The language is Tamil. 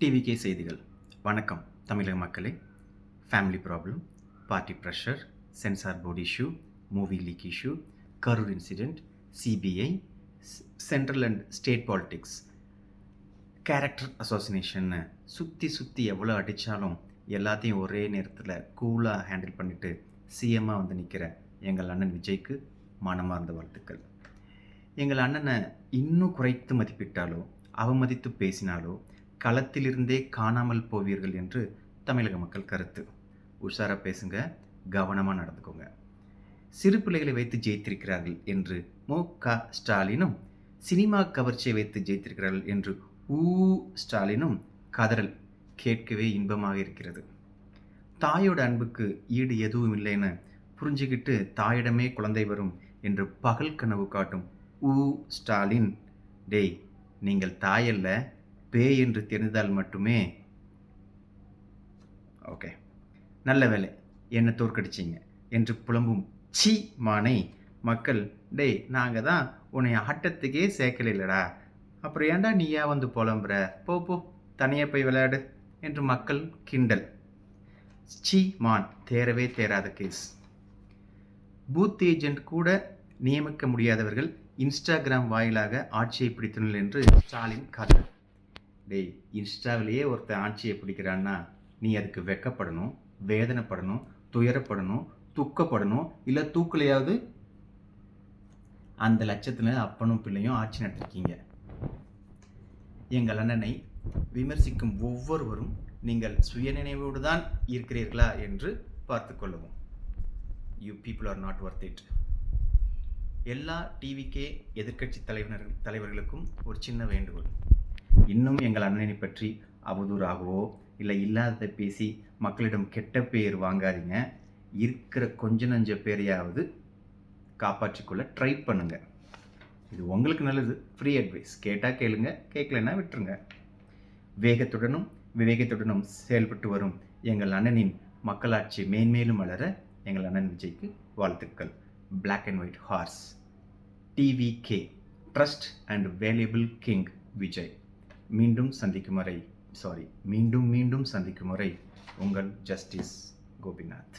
டிவிகே செய்திகள். வணக்கம் தமிழக மக்களே. Family problem, party pressure, censor board issue, movie leak issue, Karur incident, CBI, central and state politics, character அசோசினேஷன்னு சுற்றி எவ்வளோ அடித்தாலும் எல்லாத்தையும் ஒரே நேரத்தில் கூலாக ஹேண்டில் பண்ணிவிட்டு சிஎம்மாக வந்து நிற்கிற எங்கள் அண்ணன் விஜய்க்கு மனமார்ந்த வாழ்த்துக்கள். எங்கள் அண்ணனை இன்னும் குறைத்து மதிப்பிட்டாலோ அவமதித்து பேசினாலோ களத்திலிருந்தே காணாமல் போவீர்கள் என்று தமிழக மக்கள் கருத்து. உஷாராக பேசுங்க, கவனமாக நடந்துக்கோங்க. சிறு பிள்ளைகளை வைத்து ஜெயித்திருக்கிறார்கள் என்று மு.க. ஸ்டாலினும், சினிமா கவர்ச்சியை வைத்து ஜெயித்திருக்கிறார்கள் என்று ஸ்டாலினும் கதறல் கேட்கவே இன்பமாக இருக்கிறது. தாயோட அன்புக்கு ஈடு எதுவும் இல்லைன்னு புரிஞ்சுக்கிட்டு தாயிடமே குழந்தை வரும் என்று பகல் கனவு காட்டும் ஸ்டாலின், டேய் நீங்கள் தாயல்ல பேய் என்று தெரிந்தால் மட்டுமே ஓகே நல்ல வேலை என்ன தோற்கடிச்சிங்க என்று புலம்பும் சி மானை மக்கள், டேய் நாங்கள் தான் உன்னை ஆட்டத்துக்கே சேர்க்கல இல்லடா, அப்புறம் ஏன்டா நீயா வந்து புலம்புற, போ தனியாக போய் விளையாடு என்று மக்கள் கிண்டல். சி மான் தேரவே தேராத கேஸ். பூத் ஏஜென்ட் கூட நியமிக்க முடியாதவர்கள் இன்ஸ்டாகிராம் வாயிலாக ஆட்சியை பிடித்தனர் என்று ஸ்டாலின் கதை. டேய், இன்ஸ்டாவிலேயே ஒருத்தர் ஆட்சியை பிடிக்கிறான்னா நீ அதுக்கு வெக்கப்படணும், வேதனைப்படணும், துயரப்படணும், துக்கப்படணும், இல்லை தூக்கலையாவது. அந்த லட்சத்தில் அப்பனும் பிள்ளையும் ஆட்சி நடத்திருக்கீங்க. எங்கள் அண்ணனை விமர்சிக்கும் ஒவ்வொருவரும் நீங்கள் சுயநினைவோடு தான் இருக்கிறீர்களா என்று பார்த்து கொள்ளவும். You people are not worth it. எல்லா டிவிகே எதிர்க்கட்சி தலைவர்களுக்கும் ஒரு சின்ன வேண்டுகோள். இன்னும் எங்கள் அண்ணனை பற்றி அவதூறாகவோ இல்லை இல்லாததை பேசி மக்களிடம் கெட்ட பேர் வாங்காதீங்க. இருக்கிற கொஞ்ச நஞ்ச பேரையாவது காப்பாற்றிக்கொள்ள ட்ரை பண்ணுங்க. இது உங்களுக்கு நல்லது. Free advice. கேட்டால் கேளுங்க, கேட்கலன்னா விட்டுருங்க. வேகத்துடனும் விவேகத்துடனும் செயல்பட்டு வரும் எங்கள் அண்ணனின் மக்களாட்சி மேன்மேலும் வளர எங்கள் அண்ணன் விஜய்க்கு வாழ்த்துக்கள். Black and white horse. TVK, trust and valuable king Vijay. மீண்டும் சந்திக்கும் வரை உங்கள் ஜஸ்டிஸ் கோபிநாத்.